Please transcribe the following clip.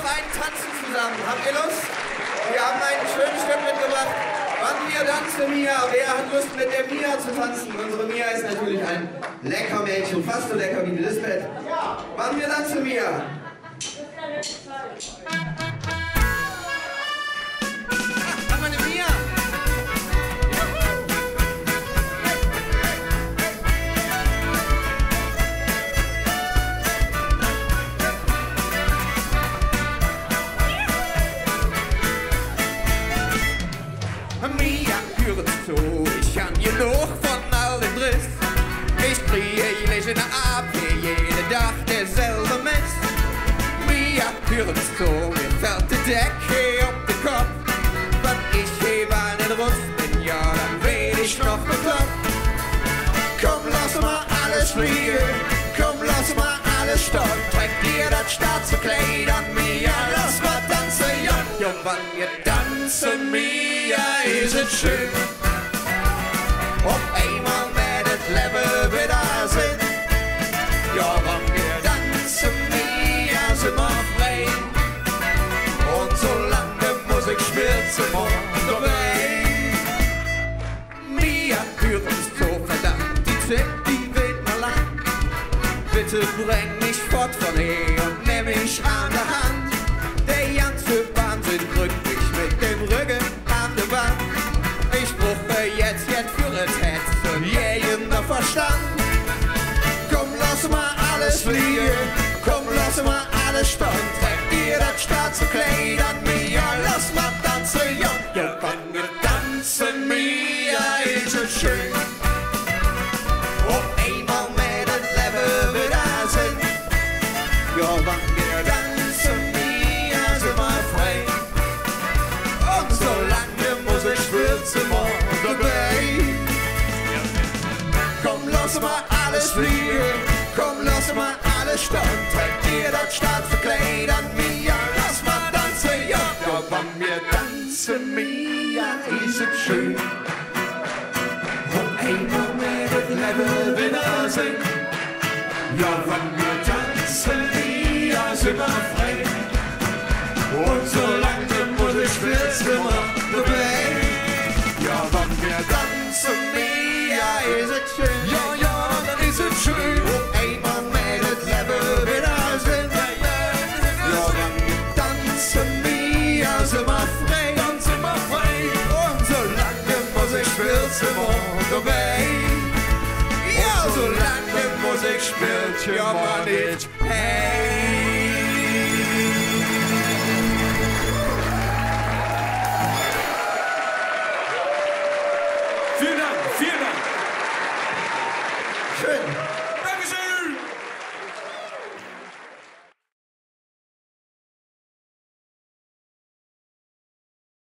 ein Tanzen zusammen. Habt ihr Lust? Wir haben ein schönes Stück mitgebracht. Wann mir danze Mia. Wer hat Lust mit der Mia zu tanzen? Unsere Mia ist natürlich ein lecker Mädchen, fast so lecker wie die Lisbeth. Wann mir danze Mia. Ach, meine Mia. Mia, hören zu, ich kann genug von all dem Driss. Ich kriege jede ab, hier jeden Tag derselbe Mist. Mia, hören zu, mir fällt die Decke auf den Kopf. Wenn ich hebe einen Ruf bin, ja, dann werd ich noch bekloppt. Komm, lass mal alles fliegen, komm, lass mal alles stoppen. Träg dir das Staatskleid an, Mia, lass mal tanzen, ja. Ja, wann wir tanzen, Mia, ist es schön. Auf einmal wird das Leben wieder Sinn. Ja, wann wir tanzen, Mia, sind wir frei. Und solange Musik spielt, sind wir dabei. Mia, hör uns so verdammt, die Zeit, die wird mal lang. Bitte bring mich fort von hier und nimm mich an der Hand. Der ganze Wahnsinn drückt mich mit dem Rücken an der Wand. Ich brauche jetzt für das Herz und jeden Verstand. Komm, lass mal alles fliegen, komm, lass mal alles stoppen. Träg dir das Staatskleid an, Mia, lass mal tanzen, ja. Ja, wann wir tanzen, Mia, ist es schön. Auf einmal mit das Leben wieder Sinn. Ja, wann wir tanzen, Mia, sind wir frei. Und solange Musik spielt, sind wir dabei. Komm, lass mal alles fliegen, komm, lass mal alles stoppen. Träg dir das Staatskleid an, Mia, lass mal tanzen, ja. Ja, wann wir tanzen, Mia, ist es schön. Und einmal mit dem Leben wieder Sinn. Ja, wann wir tanzen, Mia, sind wir frei. Und solange Musik spielt, sind wir dabei. Ja, wann wir tanzen, Mia, ist es schön. Ja, ja, dann ist es schön. Und einmal mit dem Leben wieder Sinn. Ja, wann wir tanzen, Mia, sind wir frei. Dann sind wir frei. Und solange Musik spielt, sind wir dabei. Ja, solange Musik spielt, ja, man nicht hey. Vielen Dank, vielen Dank. Schön.